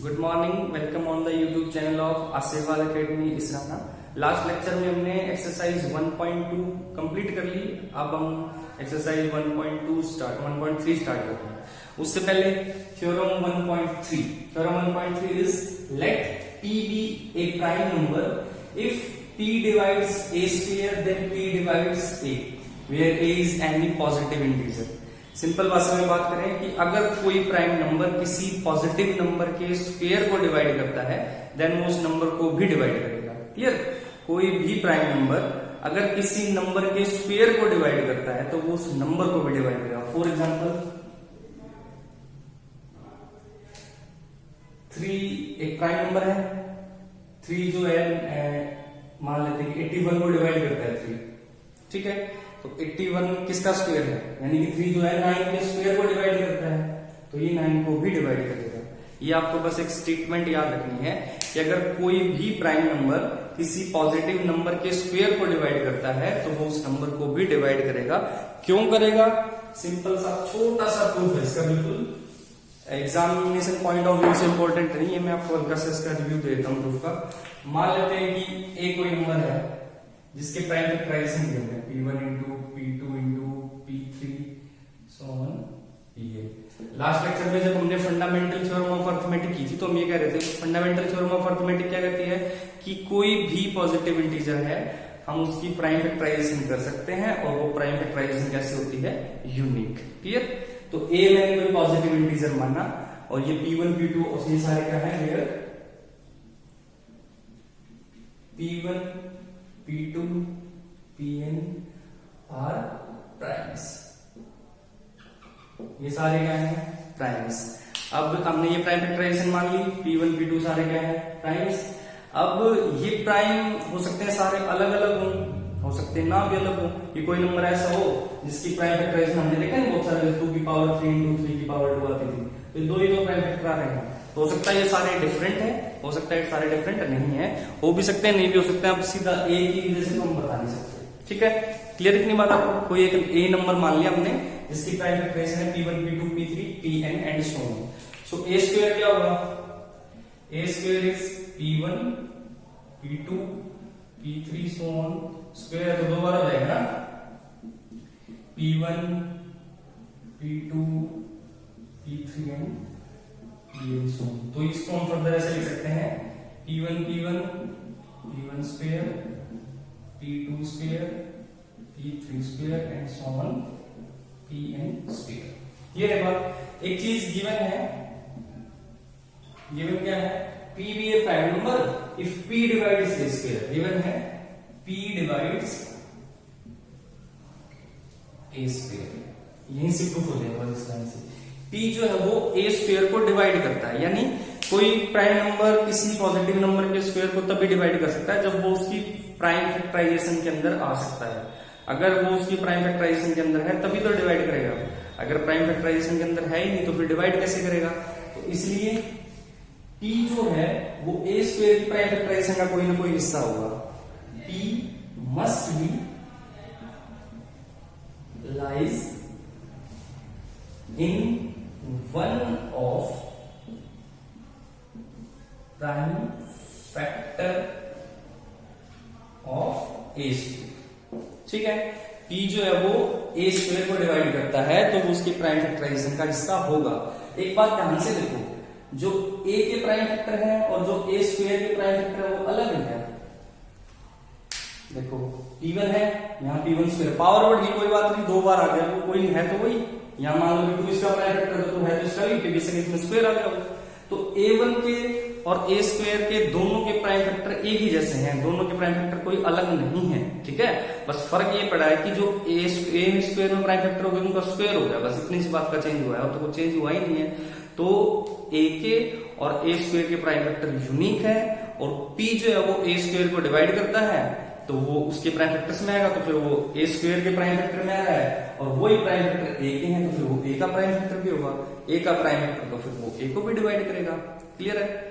Good morning, welcome on the YouTube channel of आशीर्वाद academy Israna. Last lecture में हमने exercise 1.2 complete कर ली। अब हम एक्सरसाइज 1.3 स्टार्ट करते हैं। उससे पहले theorem 1.3 is let p be a prime number if p divides a square then p divides a where a is any positive integer। Simple भाषा में बात करें कि अगर कोई प्राइम नंबर किसी पॉजिटिव नंबर के स्क्वायर को डिवाइड करता है देन वो उस नंबर को भी डिवाइड करेगा। क्लियर? कोई भी प्राइम नंबर अगर किसी नंबर के स्क्वायर को डिवाइड करता है तो वो उस नंबर को भी डिवाइड करेगा। फॉर एग्जांपल 3 एक प्राइम नंबर है। 3 जो है मान लेते हैं कि 81 को डिवाइड करता है 3। ठीक है, तो 81 किसका स्क्वायर है, यानी कि 3 जो है 9 के स्क्वायर को डिवाइड करता है, तो ये 9 को भी डिवाइड करेगा। ये आपको बस एक स्टेटमेंट याद रखनी है कि अगर कोई भी प्राइम नंबर किसी पॉजिटिव नंबर के स्क्वायर को डिवाइड करता है तो वो उस नंबर को भी डिवाइड करेगा। क्यों करेगा? सिंपल सा छोटा सा प्रूफ है इसका, बिल्कुल एग्जामिनेशन पॉइंट ऑफ व्यू से इंपॉर्टेंट नहीं है। मैं आपको हल्का से इसका रिव्यू दे देता हूं प्रूफ का। मान लेते हैं कि एक कोई नंबर है जिसके प्राइम फैक्टराइजेशन दिए हैं p1 into p2 into p3 so on pn। Last lecture में जब हमने फंडामेंटल थ्योरम ऑफ अर्थमेटिक की थी तो हम ये कह रहे थे फंडामेंटल थ्योरम ऑफ अर्थमेटिक क्या कहती है कि कोई भी पॉजिटिव इंटीजर है हम उसकी प्राइम फैक्टराइजेशन कर सकते हैं और वो प्राइम फैक्टराइजेशन कैसे होती है? यूनिक। क्लियर? तो a मैंने कोई पॉजिटिव इंटीजर माना और ये p1 p2 और ये सारे क्या है where p1 p2 pn are primes. ये सारे क्या है? प्राइम्स। अब हमने ये प्राइम फैक्टराइजेशन मान ली, p1 p2 सारे क्या है? प्राइम्स। अब ये प्राइम हो सकते हैं सारे अलग अलग हो सकते हैं ना भी अलग हो। ये कोई नंबर ऐसा हो जिसकी प्राइम फैक्टराइजेशन हमने देखा है बहुत सारे 2 की पावर 3 इंटू 3 की पावर 2 आती थी, तो दो ही तो प्राइम फैक्टर आ रहे हैं। तो हो सकता है ये सारे डिफरेंट है, हो सकता है सारे डिफरेंट नहीं है, हो भी सकते हैं नहीं भी हो सकते हैं। अब सीधा ए की वजह से तो हम बता नहीं सकते। ठीक है, क्लियर इतनी बात आपको? कोई एक ए नंबर मान लिया हमने जिसकी प्राइम फैक्टराइजेशन है p1 p2 p3 pn and so on. So a square क्या होगा? A square is p1 p2 p3 so on square, तो दो बार हो जाएगा ना, p1 p2 p3 and pn so on. तो इसको हम फर्दर ऐसे लिख सकते हैं p1 square p2 square p3 square and so on pn square. ये है बात। एक चीज गिवन है, गिवन क्या है? p भी a prime number if p divides a square. Given है p डिवाइड्स a स्क्वायर। यहीं से प्रूफ हो जाएगा इस लाइन से। p जो है वो a स्क्वायर को डिवाइड करता है, यानी कोई प्राइम नंबर किसी पॉजिटिव नंबर के स्क्वायर को तभी डिवाइड कर सकता है जब वो उसकी प्राइम फैक्टराइजेशन के अंदर आ सकता है। अगर वो उसकी प्राइम फैक्टराइजेशन के अंदर है तभी तो डिवाइड करेगा। अगर प्राइम फैक्टराइजेशन के अंदर है ही नहीं तो फिर डिवाइड कैसे करेगा? तो इसलिए p जो है वो a स्क्वायर की प्राइम फैक्टराइजेशन का कोई ना कोई हिस्सा होगा। p must B lies in one of prime factor of a square. ठीक है, p जो है वो a स्क्वायर को डिवाइड करता है तो वो उसके प्राइम फैक्टराइजेशन का हिस्सा होगा। एक बात ध्यान से देखो, जो a के प्राइम फैक्टर है और जो a स्क्वायर के प्राइम फैक्टर है वो अलग है। देखो p1 है, यहाँ p1 स्क्वायर पावर वर्ड की कोई बात नहीं, दो बार आ गया, वो कोई नहीं है तो वही। यहाँ मान लो कि 2 इसका प्राइम फैक्टर तो है तो इसका भी इसमें स्क्वायर आ गया। तो a1 के और a स्क्वायर के दोनों के प्राइम फैक्टर एक ही जैसे हैं, दोनों के प्राइम फैक्टर कोई अलग नहीं है। ठीक है, बस फर्क ये पड़ा है कि जो a स्क्वायर में प्राइम फैक्टर हो गया उनका स्क्वायर हो गया, बस इतनी सी बात का चेंज हुआ है, और तो वो चेंज हुआ ही नहीं है। तो a के और a स्क्वायर के प्राइम फैक्टर यूनिक है और p जो है वो a स्क्वायर को डिवाइड करता है तो वो उसके प्राइम फैक्टर्स में आएगा, तो फिर वो a स्क्वायर के प्राइम फैक्टर में आ रहा है और वही प्राइम फैक्टर a के हैं तो फिर वो a का प्राइम फैक्टर भी होगा। a का प्राइम फैक्टर तो फिर वो a को भी डिवाइड करेगा। क्लियर है?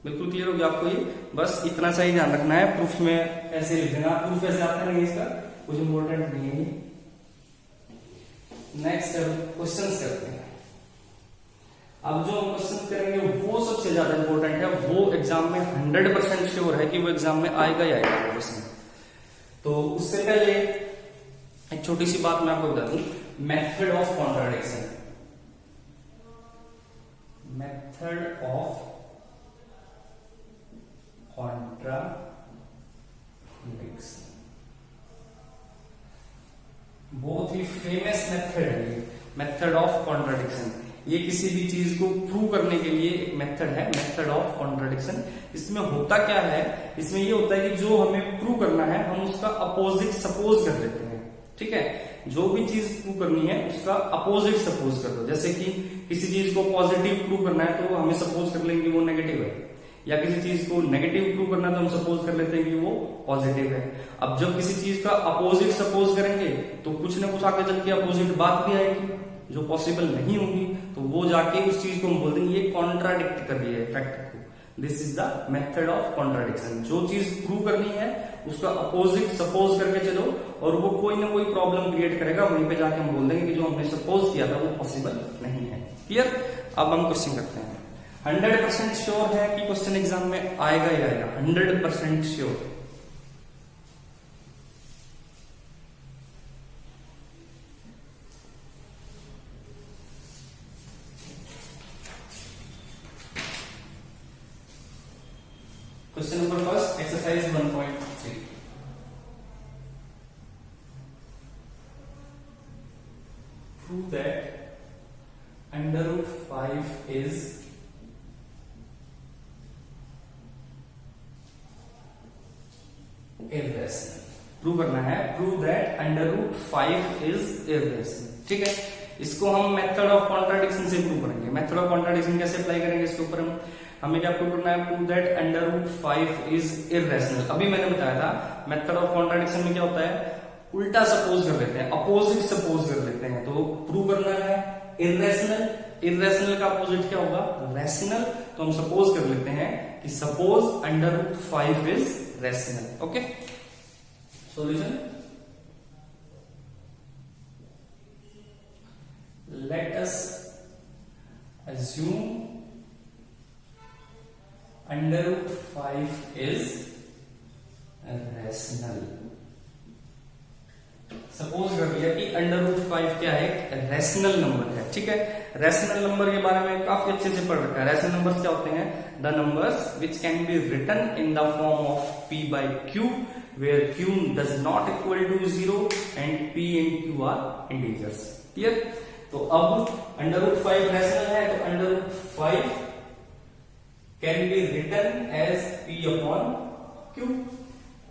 बिल्कुल क्लियर हो गया आपको ये? बस इतना सा ही ध्यान रखना है। प्रूफ में ऐसे लिख देना, प्रूफ ऐसे आता नहीं, इसका कुछ इंपॉर्टेंट नहीं है। नेक्स्ट क्वेश्चन करते हैं। अब जो हम क्वेश्चन करेंगे वो सबसे सबसे ज्यादा इंपॉर्टेंट है, वो एग्जाम में 100% श्योर है कि वो एग्जाम में आएगा ही आएगा प्रश्न। तो उससे पहले एक छोटी सी बात मैं आपको बता दूं, method of contradiction. Method of contradiction बहुत ही फेमस मेथड है ये, मेथड ऑफ कॉन्ट्राडिक्शन। ये किसी भी चीज को प्रूव करने के लिए एक मेथड है, मेथड ऑफ कॉन्ट्राडिक्शन। इसमें होता क्या है, इसमें ये होता है कि जो हमें प्रूव करना है हम उसका अपोजिट सपोज कर लेते हैं। ठीक है, जो भी चीज प्रूव करनी है उसका अपोजिट सपोज कर दो। जैसे कि किसी चीज को पॉजिटिव प्रूव करना है तो हमें सपोज कर लेंगे वो नेगेटिव है, या किसी चीज को नेगेटिव प्रूव करना है तो हम सपोज कर लेते हैं कि वो पॉजिटिव है। अब जब किसी चीज का अपोजिट सपोज करेंगे तो कुछ ना कुछ आगे चल के अपोजिट बात भी आएगी जो पॉसिबल नहीं होगी, तो वो जाके उस चीज को हम बोल देंगे ये कॉन्ट्राडिक्ट कर रही है फैक्ट को। This is the method of contradiction. जो चीज प्रूव करनी है उसका अपोजिट सपोज करके चलो और वो कोई ना कोई प्रॉब्लम क्रिएट करेगा, वहीं पे जाके हम बोल देंगे कि जो हमने सपोज किया था वो पॉसिबल नहीं है। क्लियर? अब हम क्वेश्चन करते हैं। 100% श्योर है कि क्वेश्चन एग्जाम में आएगा ही आएगा, 100% sure. Question number first, exercise 1.3। Prove that √5 is irrational। Prove करना है, प्रूव दैट √5 is irrational। ठीक है, इसको हम मेथड ऑफ कॉन्ट्राडिक्शन से प्रूव करेंगे। मेथड ऑफ कॉन्ट्राडिक्शन कैसे अप्लाई करेंगे इसके ऊपर हमें क्या प्रूव करना है, प्रूव दैट √5 is irrational। अभी मैंने बताया था मेथड ऑफ कॉन्ट्राडिक्शन में क्या होता है, उल्टा सपोज कर लेते हैं, अपोजिट सपोज कर लेते हैं। तो प्रूव करना है इर्रेशनल, इर्रेशनल का अपोजिट क्या होगा, रैशनल। तो हम सपोज कर लेते हैं कि suppose √5 is rational। Okay, solution, let us assume √5 is rational। Suppose कर लिया कि √5 क्या है, रैशनल नंबर है। ठीक है, रैशनल नंबर के बारे में काफी अच्छे से पढ़ रखा है। रैशनल नंबर्स क्या होते हैं, the numbers which can be written in the form of p by q where q does not equal to 0 and p and q are integers। Clear? तो अब √5 रैशनल है तो √5 can be written as p upon q।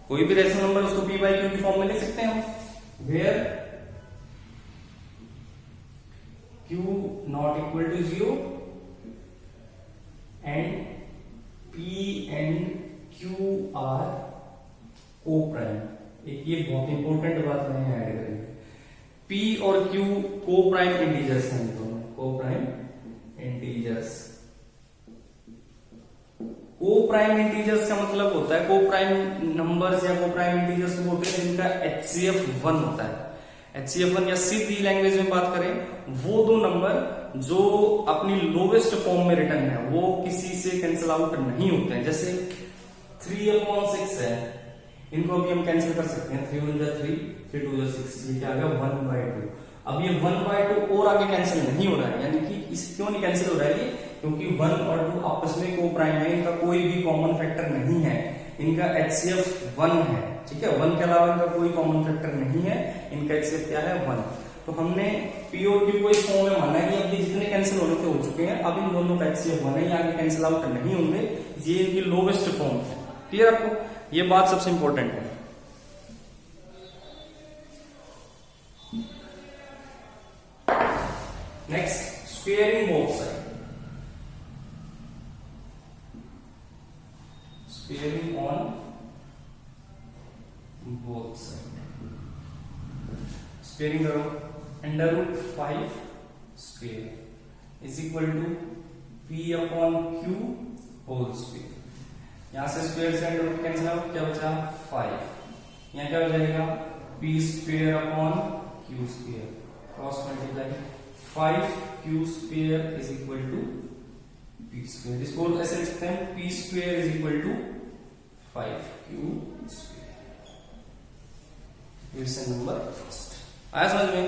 कोई भी rational number उसको p by q की फॉर्म में लिख सकते हैं हम, where q not equal to 0 and p and q are co-prime। एक ये बहुत इंपॉर्टेंट बात मैंने ऐड करी, p और q को-प्राइम इंटीजर्स हैं दोनों, को-प्राइम इंटीजर्स। को-प्राइम इंटीजर्स का मतलब होता है, को-प्राइम नंबर्स या को-प्राइम इंटीजर्स वो होते हैं जिनका HCF 1 होता है। HCF 1 या सीधी लैंग्वेज में बात करें, वो दो नंबर जो अपनी लोवेस्ट फॉर्म में रिटर्न है वो किसी से कैंसिल आउट नहीं होते हैं। जैसे 3/6 है, इनको भी हम कैंसिल कर सकते हैं, 3 1 3, 3 2 6, ये क्या आ गया 1/2। अब ये 1/2 और आगे कैंसिल नहीं हो रहा है, यानी कि इस क्यों नहीं कैंसिल हो रहा है, क्योंकि 1 और 2 आपस में को प्राइम है, इनका कोई भी कॉमन फैक्टर नहीं है, इनका HCF 1 है। ठीक है, 1 के अलावा इनका कोई कॉमन फैक्टर नहीं है, इनका HCF क्या है 1। तो हमने P और Q को इस फॉर्म में माना है कि अब ये जितने कैंसिल होने थे हो चुके हैं, अब इन दोनों का HCF 1 है, आगे कैंसिल आउट नहीं होंगे, ये इनकी लोवेस्ट फॉर्म है। क्लियर आपको? ये बात सबसे इंपॉर्टेंट है। Next, squaring both side. Squaring on both sides। Squaring करो, √5 square is equal to p upon q whole square। यहां से स्क्वायर से √ कैंसिल आउट, क्या बचा 5। यहाँ क्या हो जाएगा, p square upon q square cross multiply, 5q square is equal to p square, इसको ऐसे लिख सकते हैं p square is equal to 5q square. Question number first आया समझ में?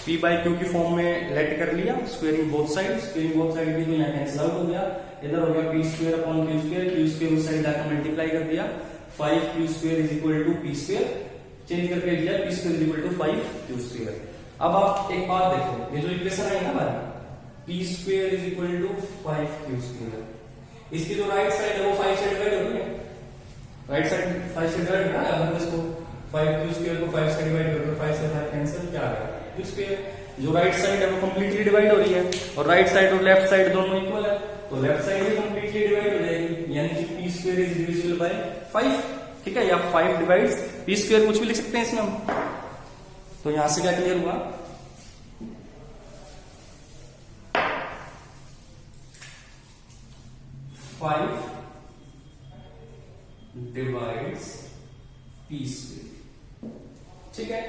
p बाई क्यू की फॉर्म में लेट कर लिया, squaring both side, squaring both side भी तो यहाँ कैंसिल आउट हो गया, इधर हो गया p square upon q square, q square उस साइड जाकर मल्टीप्लाई कर दिया, 5q square is equal to p square, change करके दिया p square is equal to 5q square. अब आप एक बात देखो, ये जो इक्वेशन है ना हमारी p square is equal to 5q square, इसकी जो राइट साइड है वो 5 से डिवाइड हो रही है, राइट साइड 5 से डिवाइड हो रहा है, अब इसको 5q स्क्वायर को 5 से डिवाइड करके 5 से 5 कैंसिल, क्या आ गया q स्क्वायर। जो राइट साइड है वो कंप्लीटली डिवाइड हो रही है और राइट साइड और लेफ्ट साइड दोनों इक्वल है, तो लेफ्ट साइड भी कंप्लीटली डिवाइड हो जाएगी, यानी कि P square is divisible by 5, ठीक है, या 5 डिवाइड्स पी स्क्वायर, कुछ भी लिख सकते हैं इसमें हम। तो यहां से क्या क्लियर हुआ, 5 डिवाइड्स पी स्क्वायर, ठीक है,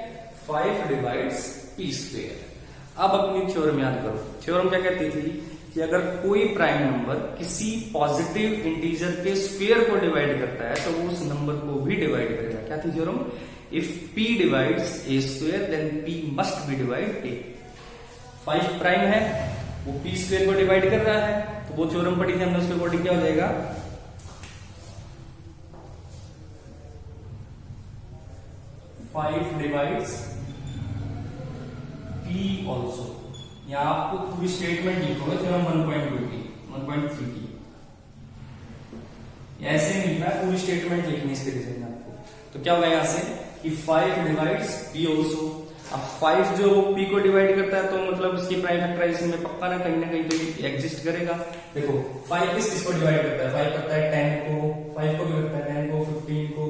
5 डिवाइड्स पी स्क्वायर। अब अपनी थ्योरम याद करो, थ्योरम क्या कहती थी कि अगर कोई प्राइम नंबर किसी पॉजिटिव इंटीजर के स्क्वायर को डिवाइड करता है तो वो उस नंबर को भी डिवाइड करेगा। क्या थी theorem? If p divides a square then p must be divide a। 5 prime है, वो p स्क्वायर को डिवाइड कर रहा है, तो वो थ्योरम पढ़ी थी हमने, उसके अकॉर्डिंग क्या हो जाएगा, 5 डिवाइड्स p ऑल्सो। यहां आपको पूरी स्टेटमेंट लिखोगे थ्योरम 1.2 की, 1.3 की, ऐसे नहीं लिखना, पूरी स्टेटमेंट लिखनी इसके लिए आपको। तो क्या होगा यहां से कि 5 डिवाइड्स p ऑल्सो। अब 5 जो p को डिवाइड करता है तो मतलब इसकी प्राइम फैक्टराइजेशन में पक्का ना कहीं तो एग्जिस्ट करेगा। देखो 5 किसको डिवाइड करता है, 5 करता है 10 को, 5 को भी करता है 10 को, 15 को,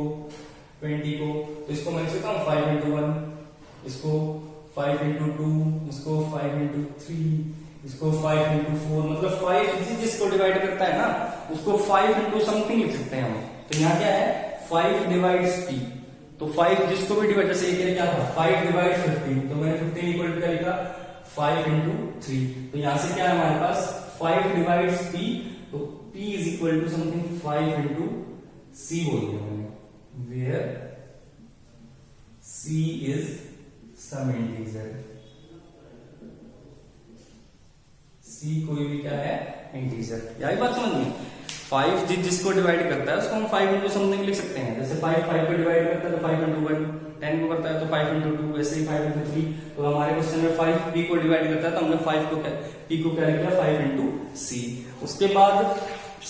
20 को, तो इसको मैं लिख सकता हूँ 5 into 1, इसको 5 into 2, इसको 5 into 3, इसको 5 into 4, मतलब 5 जिसको डिवाइड करता है ना उसको 5 into समथिंग लिख सकते हैं हम। तो यहाँ क्या है 5 डिवाइड्स p, तो 5 जिसको भी डिवाइड, जैसे एक क्या था 5 डिवाइड 15, तो मैंने 15 इक्वल टू क्या लिखा 5 into 3, तो यहां से क्या है हमारे पास 5 डिवाइड्स p, तो p is equal to something 5 into c बोल दिया मैंने, where c is some integer, c कोई भी क्या है इंटीजर। यही बात समझ में, 5 जिसको डिवाइड करता है उसको हम 5 into समथिंग लिख सकते हैं, जैसे 5 को डिवाइड करता है तो 5 into 1, 10 को करता है तो 5 into 2, वैसे ही 5 into 3। तो हमारे क्वेश्चन में 5 p को डिवाइड करता है तो हमने 5 को p को क्या लिखा 5 into c। उसके बाद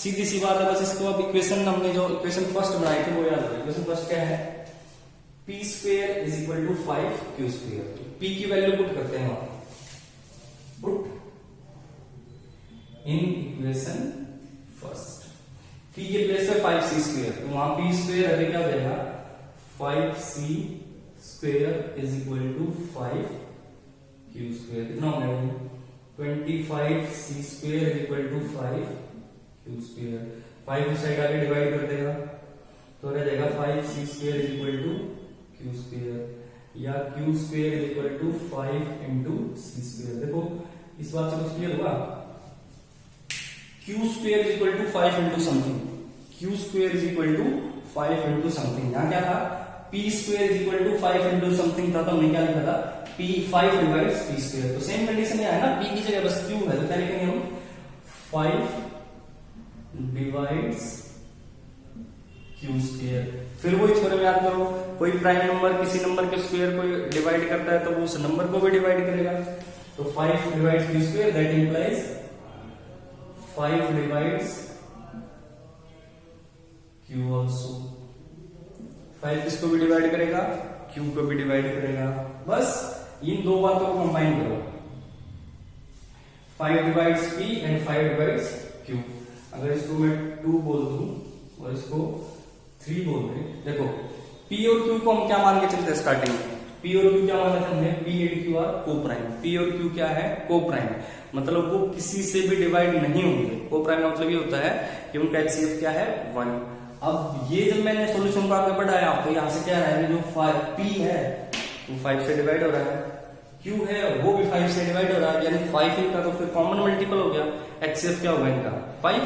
सीधी सी बात है, बस इसको अब इक्वेशन हमने जो इक्वेशन फर्स्ट बनाई थी वो याद रखिए। इक्वेशन फर्स्ट क्या है, p square is equal to 5q square. तो p की वैल्यू पुट करते हैं हम, put in equation first, p के प्लेस पे 5c स्क्वायर, तो वहां p स्क्वायर है क्या हो जाएगा 5c square is equal to 5q square. कितना हो गया 25c square is equal to 5q square. 5 इस साइड आगे डिवाइड कर देगा तो रह जाएगा 5c square is equal to q square, या q square is equal to 5 into c square. देखो इस बात से कुछ क्लियर हुआ, q square is equal to 5 into something, q square is equal to 5 into something. यहां क्या था p square is equal to 5 into something था, तो हमने क्या लिखा था p 5 डिवाइड्स p स्क्वायर। तो सेम कंडीशन में है ना, p की जगह बस q है, तो क्या लिखेंगे हम 5 डिवाइड्स q स्क्वायर। फिर वही थ्योरम याद करो, कोई प्राइम नंबर किसी नंबर के स्क्वायर को डिवाइड करता है तो वो उस नंबर को भी डिवाइड करेगा। तो 5 divides q square, that implies 5 divides q also. 5 किसको भी डिवाइड करेगा, q को भी डिवाइड करेगा। बस इन दो बातों को कंबाइन करो, 5 divides p and 5 divides q। अगर इसको मैं 2 बोल दूं और इसको 3 बोल दे, देखो p और q को हम क्या मान के चलते हैं स्टार्टिंग में, p और q क्या माना था हमने, p एंड q आर को प्राइम। p और q क्या है, को प्राइम, मतलब वो किसी से भी डिवाइड नहीं होंगे। को प्राइम का मतलब ये होता है कि उनका HCF क्या है 1। अब ये जब मैंने सॉल्यूशन को आगे बढ़ाया तो यहां से क्या है, जो p है वो 5 से डिवाइड हो रहा है, Q है वो भी 5 से डिवाइड हो रहा है, यानी 5 का तो फिर कॉमन मल्टीपल हो गया, HCF क्या होगा इनका 5।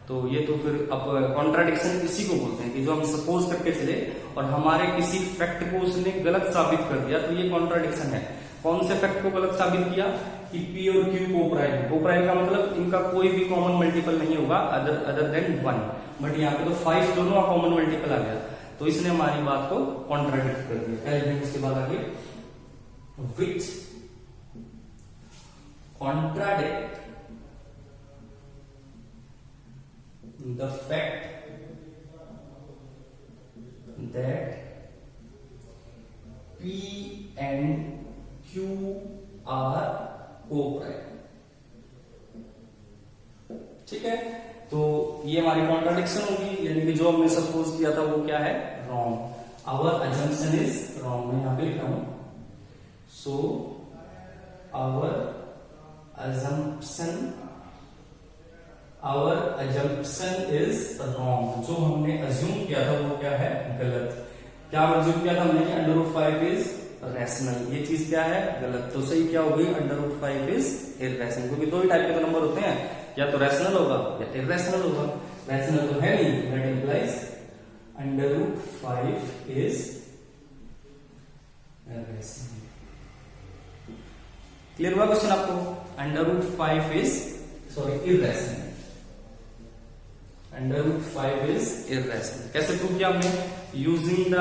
तो ये तो फिर अब कॉन्ट्राडिक्शन इसी को बोलते हैं कि जो हम सपोज करके चले और हमारे किसी फैक्ट को उसने गलत साबित कर दिया, तो ये कॉन्ट्राडिक्शन है। कौन से फैक्ट को गलत साबित किया कि P और Q को-प्राइम का मतलब इनका कोई भी कॉमन मल्टीपल नहीं होगा अदर देन 1, बट यहाँ पे तो 5 दोनों का कॉमन मल्टीपल आ गया, तो इसने हमारी बात को कॉन्ट्राडिक्ट कर दिया। क्या लिखेंगे इसके बाद आगे, which contradict the fact that P and Q are co-prime। ठीक है, तो ये हमारी कॉन्ट्राडिक्शन होगी, यानी कि जो हमने सपोज किया था वो क्या है, wrong. Our assumption is wrong, मैं यहां पे लिखा हूं, so our assumption is wrong। जो हमने अज्यूम किया था वो क्या है, गलत। क्या अज्यूम किया था हमने, √5 इज रैशनल, ये चीज क्या है, गलत। तो सही क्या होगी, √5 इज इररेशनल, क्योंकि दो ही टाइप के तो नंबर होते हैं, या तो रैशनल होगा या इररेशनल होगा। रैशनल तो है नहीं, that implies √5 is irrational. Clear हुआ क्वेश्चन आपको, √5 इज इररेशनल, √5 इज इररेशनल। कैसे प्रूव किया हमने, using the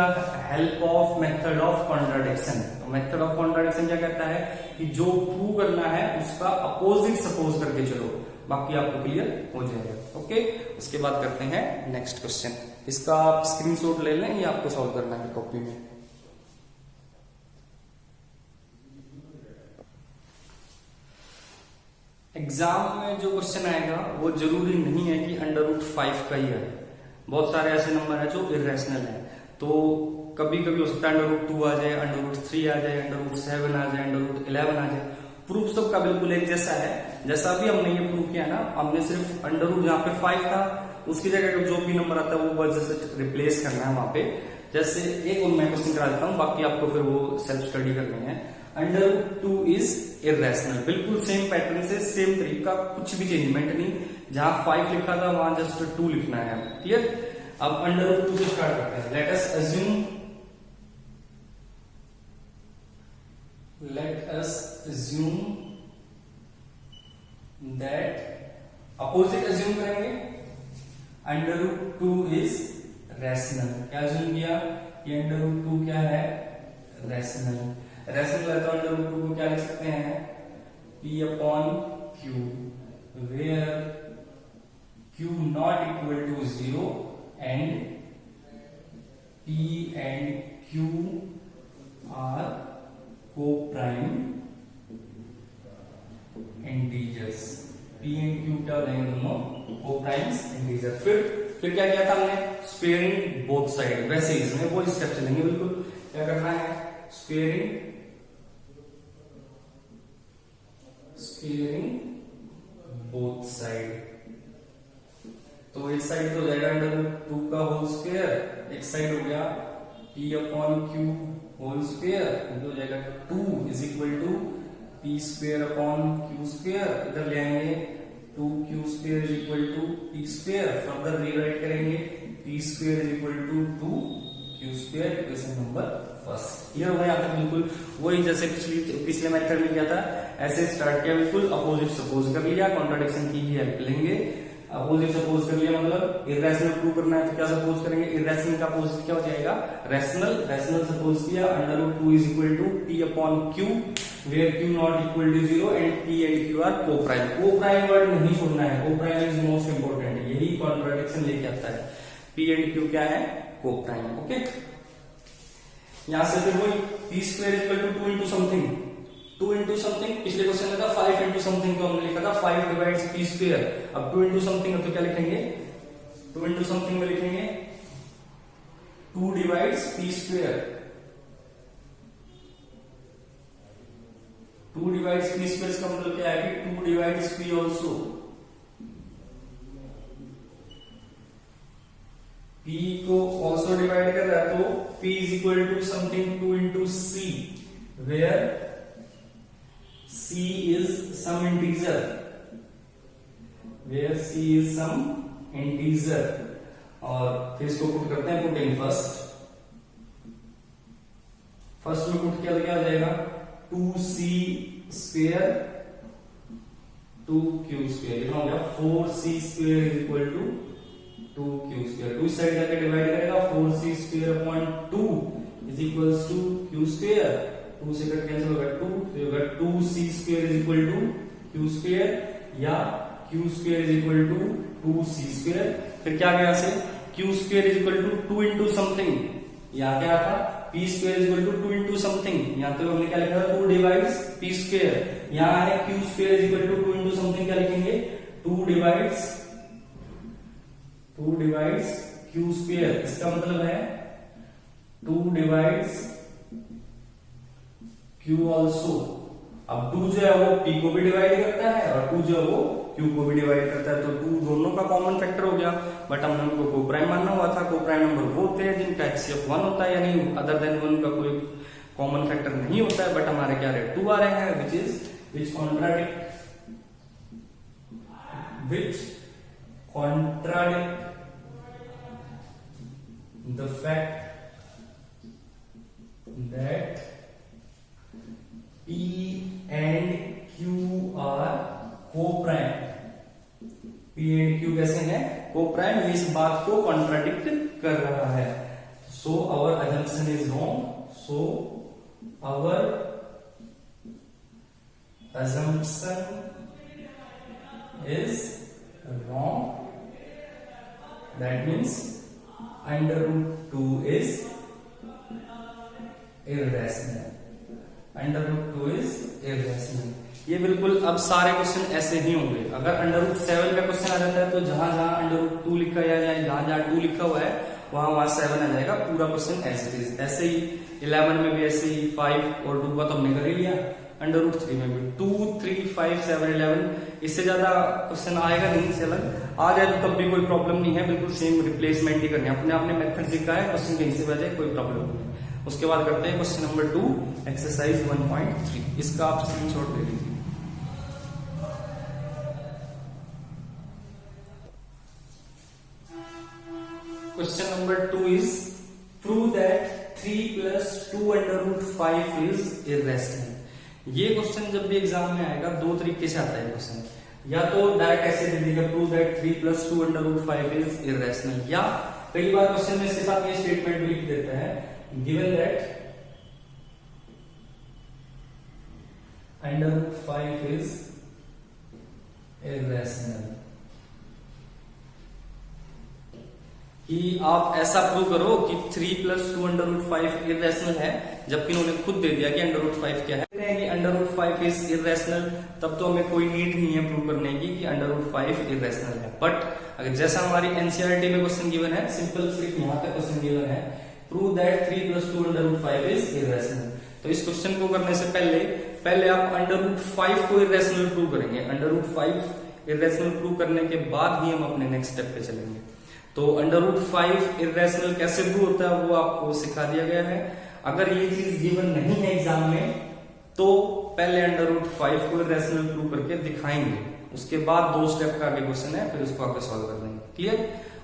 help of method of contradiction. तो मेथड ऑफ कॉन्ट्राडिक्शन क्या कहता है कि जो प्रूव करना है उसका अपोजिट सपोज करके चलो, बाकी आपको क्लियर हो जाएगा। ओके, उसके बाद करते हैं नेक्स्ट क्वेश्चन। इसका आप स्क्रीनशॉट ले लें, ये आपको सॉल्व करना है कॉपी में। एग्जाम में जो क्वेश्चन आएगा वो जरूरी नहीं है कि √5 का ही है, बहुत सारे ऐसे नंबर है जो इररेशनल है, तो कभी कभी हो सकता है √2 आ जाए, √3 आ जाए, √7 आ जाए, √11 आ जाए। प्रूफ सबका बिल्कुल एक जैसा है, जैसा भी हमने ये प्रूफ किया ना, हमने सिर्फ अंडर जहाँ पे 5 था उसकी जगह जो भी नंबर आता है वो बस जैसे रिप्लेस करना है वहां पे। जैसे एक मैं क्वेश्चन करा देता हूँ, बाकी आपको फिर वो सेल्फ स्टडी करनी है। √2 इज इररेशनल, बिल्कुल सेम पैटर्न से, सेम तरीका, कुछ भी चेंजमेंट नहीं, जहां 5 लिखा था वहां जस्ट 2 लिखना है। क्लियर, अब √2 से स्टार्ट करते हैं। Let us assume that opposite assume करेंगे, √2 इज रैशनल। क्या अज्यूम किया, ये √2 क्या है, रैशनल। रैशनल है तो √2 को क्या लिख सकते हैं, P/Q, where Q not equal to 0 and P and Q are co-prime integers। P and Q क्या हो जाएंगे, दोनों co-prime integers। फिर क्या किया था हमने, स्पेयरिंग बोथ साइड। वैसे ही इसमें वो स्टेप चलेंगे बिल्कुल। क्या करना है, स्पेयरिंग बोथ साइड। तो एक साइड तो हो जाएगा √2 का होल स्क्वायर, एक साइड हो गया P/Q होल स्क्वायर, हो जाएगा 2 इज इक्वल टू P²/Q²। इधर ले आएंगे 2Q² is equal to P²। Further rewrite करेंगे P² is equal to 2Q²। Equation number first. ये होगा यहाँ तक बिल्कुल वही जैसे पिछले मेथड में किया था, ऐसे स्टार्ट किया, बिल्कुल अपोजिट सपोज कर लिया, कॉन्ट्राडिक्शन की ही हेल्प लेंगे। अपोजिट सपोज कर लिया मतलब इररेशनल प्रूव करना है तो क्या सपोज करेंगे, इररेशनल का अपोजिट क्या हो जाएगा, रैशनल। रैशनल सपोज किया, √2 is equal to P/Q, where Q not equal to 0 and P and Q are coprime. Coprime word नहीं छोड़ना है, को-प्राइम इज मोस्ट इंपोर्टेंट, यही कॉन्ट्राडिक्शन लेके आता है। P एंड Q क्या है, को-प्राइम। ओके, यहां से फिर वही P² equal to 2 into something, 2 into something. पिछले क्वेश्चन में था 5 इंटू समथिंग, तो हमने लिखा था 5 डिवाइड्स P²। अब 2 इंटू समथिंग तो क्या लिखेंगे, 2 इंटू समथिंग में लिखेंगे 2 डिवाइड्स P²। 2 डिवाइड्स P² का मतलब क्या है कि 2 डिवाइड्स P ऑल्सो। P को ऑल्सो डिवाइड कर रहा है तो P is equal to something 2 into C, where C is some integer, where C is some integer, और फिर इसको पुट करते हैं, पुट इन फर्स्ट में पुट किया तो क्या हो जाएगा 2c स्क्वायर 2q स्क्वायर, लिखा हो गया 4c square is equal to 2q square, 2 side जाके डिवाइड करेगा 4c square upon 2 is equals to q square, 2 से कट कैंसिल होगा 2, तो होगा 2c square is equal to q square या q square is equal to 2c square. फिर क्या गया से q square is equal to 2 into something, यहाँ क्या था p square is equal to 2 into something, यहाँ तो हमने क्या लिखा था 2 डिवाइड्स p स्क्वायर, यहाँ है q square is equal to 2 into something, क्या लिखेंगे 2 डिवाइड्स q स्क्वायर, इसका मतलब है 2 डिवाइड्स q ऑल्सो। अब 2 जो है वो p को भी डिवाइड करता है और 2 जो है वो q को भी डिवाइड करता है, तो 2 दोनों का कॉमन फैक्टर हो गया, बट हमने उनको कोप्राइम मानना हुआ था। कोप्राइम नंबर वो होते हैं जिनका HCF 1 होता है, यानी अदर देन 1 का कोई कॉमन फैक्टर नहीं होता है, बट हमारे क्या रहे 2 आ रहे हैं, which contradict the fact that P and Q are co-prime। P and Q कैसे हैं co-prime, ये इस बात को कॉन्ट्राडिक्ट कर रहा है। So our assumption is wrong, so our assumption is wrong, that means under root 2 is irrational, under root 2 is irrational. ये बिल्कुल अब सारे क्वेश्चन ऐसे ही होंगे। अगर अंडर रूट 7 का क्वेश्चन आ जाता है तो जहां जहां अंडर रूट 2 लिखा है या जहां जहां 2 लिखा हुआ है वहां 7 आ जाएगा, पूरा क्वेश्चन ऐसे इट इज। ऐसे ही 11 में भी ऐसे ही 5 और 2 का तो हमने कर ही लिया, अंडर रूट 3 में भी 2 3 5 7 11, इससे ज्यादा क्वेश्चन आएगा नहीं, इससे अलग आ जाए तो तब भी कोई प्रॉब्लम नहीं है, बिल्कुल सेम रिप्लेसमेंट ही करनी है, अपने आपने मेथड सीखा है, क्वेश्चन कहीं से बजाए कोई प्रॉब्लम नहीं है। उसके बाद करते हैं क्वेश्चन नंबर 2 एक्सरसाइज 1.3, इसका आप स्क्रीनशॉट ले लीजिए। Question number 2 is prove that 3 plus 2 under root 5 is irrational। ये क्वेश्चन जब भी एग्जाम में आएगा दो तरीके से आता है क्वेश्चन, या तो डायरेक्ट ऐसे दे देगा prove that 3 plus 2 under root 5 is irrational, या कई बार क्वेश्चन में इसके साथ ये स्टेटमेंट भी लिख देता है given that under root 5 is irrational, कि आप ऐसा प्रूव करो कि 3 plus 2 under root 5 irrational है, जबकि उन्होंने खुद दे दिया कि under root 5 क्या है, कि under root 5 is irrational, तब तो हमें कोई नीड नहीं है प्रूव करने की कि under root 5 irrational है। बट अगर जैसा हमारी एनसीईआरटी में क्वेश्चन गिवन है, सिंपल सिर्फ यहां तक क्वेश्चन गिवन है prove that 3 plus 2 under root 5 is irrational, तो इस क्वेश्चन को करने से पहले आप अंडर रूट 5 को इरेशनल प्रूव करेंगे, अंडर रूट 5 इरेशनल प्रूव करने के बाद ही हम अपने नेक्स्ट स्टेप पे चलेंगे। तो अंडर रूट 5 इरेशनल कैसे प्रूव होता है वो आपको सिखा दिया गया है। अगर ये चीज गिवन नहीं है एग्जाम में तो पहले अंडर रूट 5 को इरेशनल प्रूव करके दिखाएंगे, उसके बाद 2 स्टेप का आगे क्वेश्चन है, फिर उसको आगे सॉल्व कर देंगे। क्लियर?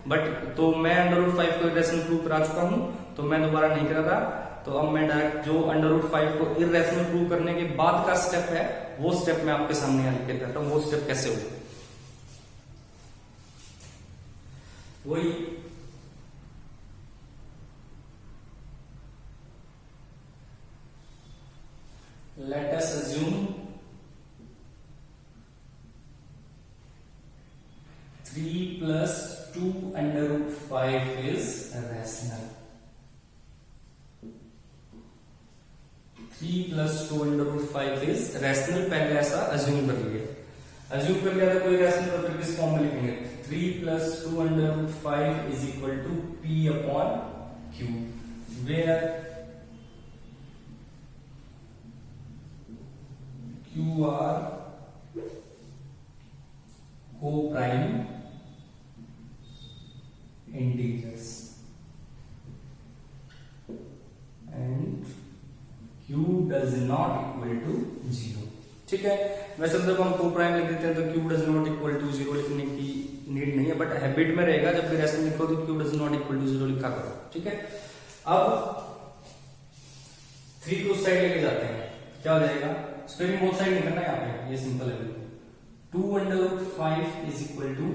बट तो मैं अंडर रूट 5 को इरेशनल प्रूव करा चुका हूं, तो मैं दोबारा नहीं करा था, तो अब मैं डायरेक्ट जो अंडर रूट 5 को इरेशनल प्रूव करने के बाद का स्टेप है वो स्टेप मैं आपके सामने यहाँ लिख देता हूँ। वो स्टेप कैसे होगा, वही let us assume 3 plus 2 under root 5 is rational। 3 plus 2 under root 5 is rational, पहले ऐसा assume कर लिया था कोई rational, तो फिर किस फॉर्म में लिखेंगे 3 plus 2 under root 5 is equal to P upon Q, where Q are co-prime integers and Q does not equal to 0। ठीक है। वैसे जब हम 2 प्राइम लिख देते हैं तो q does not equal to 0 लिखने की नीड नहीं है, बट हैबिट में रहेगा जब भी रेशनल लिखो तो q does not equal to 0 लिखा करो, ठीक है। अब 3 को साइड लेके जाते हैं, क्या हो जाएगा, स्क्वायरिंग बोथ साइड निकलना है यहाँ पे, ये सिंपल है। 2/5 is equal to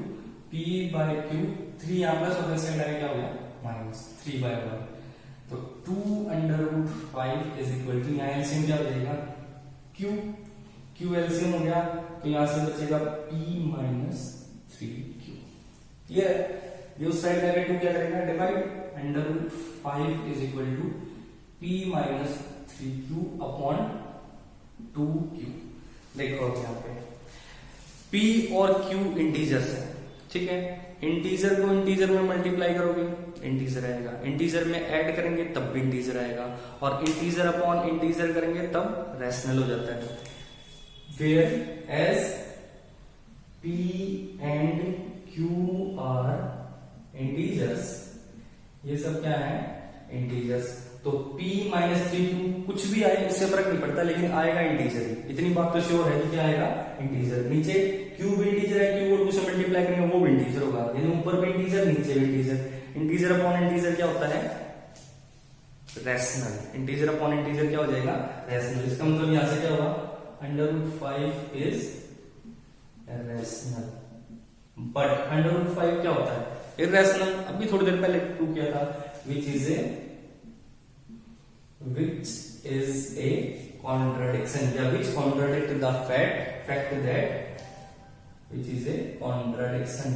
p by q, 3 यहाँ प्लस और साइड आगे क्या हो गया माइनस 3/1, तो 2/5 इज इक्वल टू, यहाँ एलसीएम क्या हो जाएगा क्यू एलसीएम हो गया, तो यहां से बचेगा p माइनस 3q। क्लियर है, ये उस साइड जाके 2 क्या करेगा divide, √5 is equal to p minus 3q upon 2q। देखो यहाँ पे p और q इंटीजर्स है, ठीक है। इंटीजर को इंटीजर में मल्टीप्लाई करोगे इंटीजर आएगा, इंटीजर में ऐड करेंगे तब भी इंटीजर आएगा, और इंटीजर अपॉन इंटीजर करेंगे तब रैशनल हो जाता है। Where as p and q are integers, ये सब क्या है इंटीजर्स, तो p माइनस 3q कुछ भी आए उससे फर्क नहीं पड़ता, लेकिन आएगा इंटीजर ही, इतनी बात तो श्योर है कि क्या आएगा इंटीजर। नीचे q भी इंटीजर है, q और 2 से मल्टीप्लाई करेंगे वो भी इंटीजर होगा, यानी ऊपर भी इंटीजर नीचे भी इंटीजर। इंटीजर अपॉन इंटीजर क्या होता है रैशनल, इंटीजर अपॉन इंटीजर क्या हो जाएगा रैशनल। इसका मतलब यहां से क्या होगा √5 इज रैशनल, बट √5 क्या होता है इरैशनल। अभी थोड़ी देर पहले प्रूव किया था, which is a contradiction, या which contradict the fact that which is a contradiction,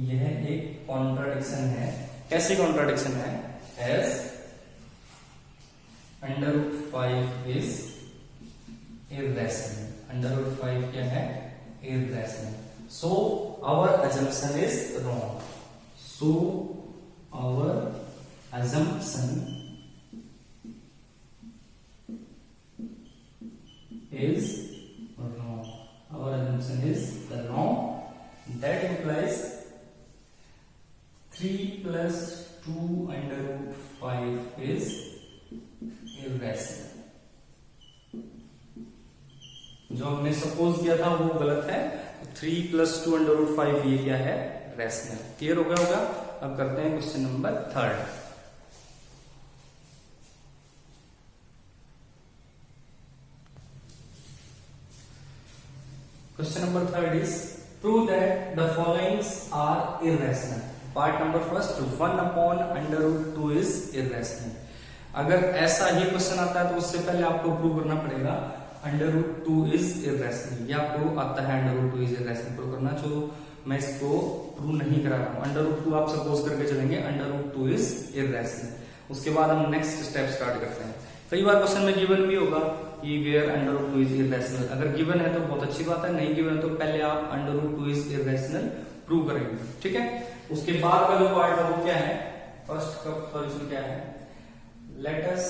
यह एक कॉन्ट्राडिक्शन है। कैसी कॉन्ट्राडिक्शन है, एज √5 इज इरैशनल, √5 क्या है irrational, so our assumption is wrong, so our assumption is wrong, our assumption is wrong, that implies 3 plus 2/5 is irrational। जो हमने suppose किया था वो गलत है, 3 plus 2/5 ये क्या है रैशनल। क्लियर हो गया होगा। अब करते हैं question number 3। Question number 3 is prove that the followings are irrational. Part number first 1/√2 is irrational. अगर ऐसा ही क्वेश्चन आता है तो उससे पहले आपको प्रूव करना पड़ेगा √2 इज इररेशनल। ये आपको आता है √2 इज इररेशनल प्रूव करना, जो मैं इसको प्रूव नहीं करा रहा हूं। √2 आप सपोज करके चलेंगे √2 इज इररेशनल। उसके बाद हम नेक्स्ट स्टेप स्टार्ट करते हैं। कई बार क्वेश्चन में गिवन भी होगा कि वेयर √2 इज इररेशनल। अगर गिवन है तो बहुत अच्छी बात है, नहीं गिवन है तो पहले आप √2 इज इररेशनल प्रूव करेंगे, ठीक है। उसके बाद का जो पार्ट है वो क्या है, फर्स्ट का सॉल्यूशन क्या है, let us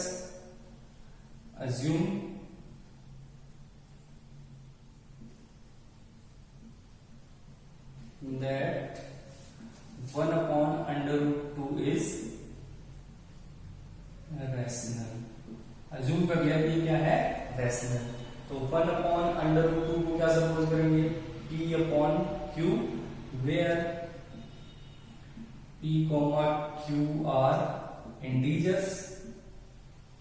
assume that 1/√2 is rational। Assume कर लिया कि क्या है रैशनल, तो 1/√2 को क्या सपोज करेंगे p/q, where p, q are integers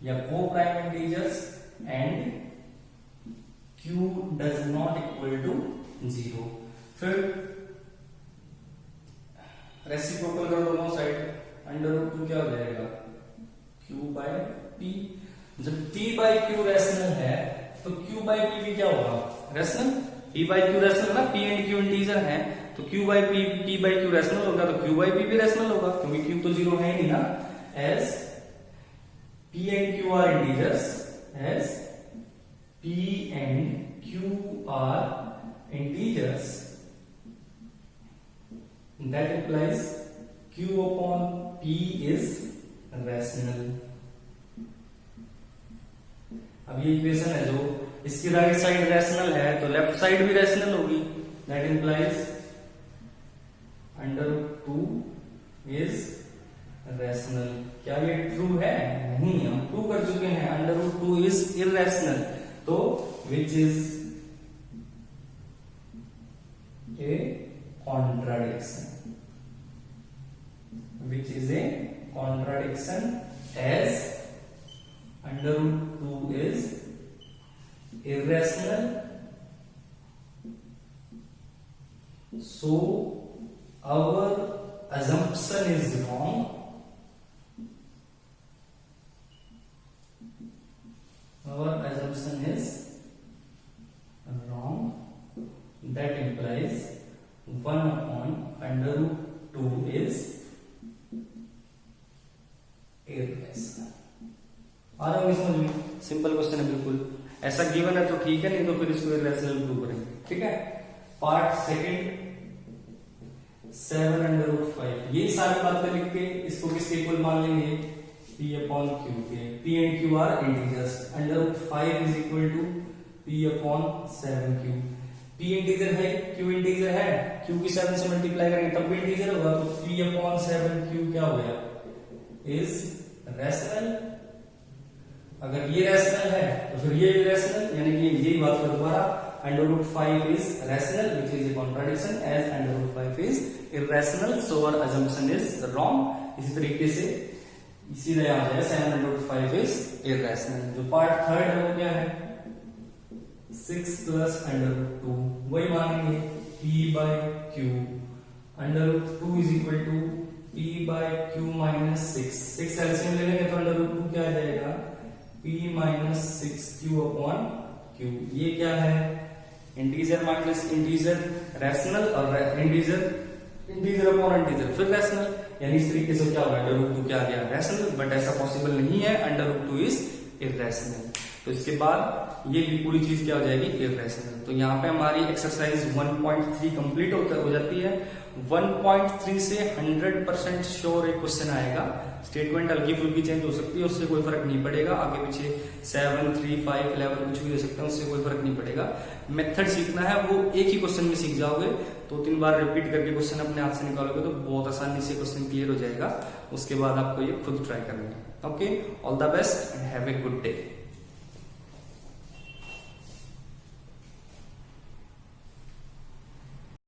या coprime integers and q does not equal to 0। फिर रेसिप्रोकल करो दोनों साइड, √2 क्या हो जाएगा q/p। जब p/q रैशनल है तो q/p भी क्या होगा रैशनल, p/q रैशनल है ना, p एंड q इंटीजर है तो p/q रैशनल होगा, तो q/p भी रैशनल होगा क्योंकि q तो 0 है ही नहीं ना। As p and q are integers, as p and q are integers, that implies q/p is rational। अब ये इक्वेशन है जो इसकी राइट साइड रैशनल है तो लेफ्ट साइड भी रैशनल होगी, that implies √2 is रैशनल। क्या ये ट्रू है? नहीं, हम प्रूव कर चुके हैं √2 इज इररेशनल। तो which is a contradiction, which is a contradiction as √2 is irrational, so our assumption is wrong. Our assumption is wrong. That implies 1/√2 is irrational. आ रहा होगी समझ में? सिंपल क्वेश्चन है बिल्कुल। ऐसा गिवन है तो ठीक है, नहीं तो फिर इसको इररेशनल प्रूव करेंगे। ठीक है। पार्ट सेकंड 7/5, ये सारी बातें लिख के इसको किसके इक्वल मान लेंगे? P/Q के। P and Q are integers. √5 is equal to P/7Q। P integer है, Q इंटीजर है, Q की 7 से मल्टीप्लाई करेंगे तब भी इंटीजर होगा, तो P/7Q क्या हो गया? Is rational. अगर ये रैशनल है तो फिर ये रैशनल, यानी कि यही बात कर दोबारा, √5 is rational, which is a contradiction as √5 is irrational, so our assumption is wrong. इसी तरीके से सीधा आ जाएगा 7/5 is irrational। जो पार्ट थर्ड है वो क्या है? 6 + √2, वही मानेंगे P/Q। √2 is equal to P/Q - 6। 6 LCM ले लेंगे तो √2 क्या आ जाएगा? P-6Q/Q। ये क्या है? इंटीजर माइनस इंटीजर रैशनल, और इंटीजर अपॉन इंटीजर फिर रैशनल, यानी इस तरीके से क्या होगा? √2 क्या आ गया? रैशनल। बट ऐसा पॉसिबल नहीं है, √2 इज इररेशनल। तो इसके बाद ये भी पूरी चीज क्या हो जाएगी? इररेशनल। तो यहाँ पे हमारी एक्सरसाइज 1.3 कंप्लीट हो जाती है। 1.3 से 100% श्योर एक क्वेश्चन आएगा। स्टेटमेंट हल्की फुल्की चेंज हो सकती है, उससे कोई फर्क नहीं पड़ेगा। आगे पीछे 7, 3, 5, 11 कुछ भी हो सकता है, उससे कोई फर्क नहीं पड़ेगा। मेथड सीखना है, वो एक ही क्वेश्चन में सीख जाओगे। 2-3 बार रिपीट करके क्वेश्चन अपने हाथ से निकालोगे तो बहुत आसानी से क्वेश्चन क्लियर हो जाएगा। उसके बाद आपको ये खुद ट्राई करना है। Okay, all the best and have a good day.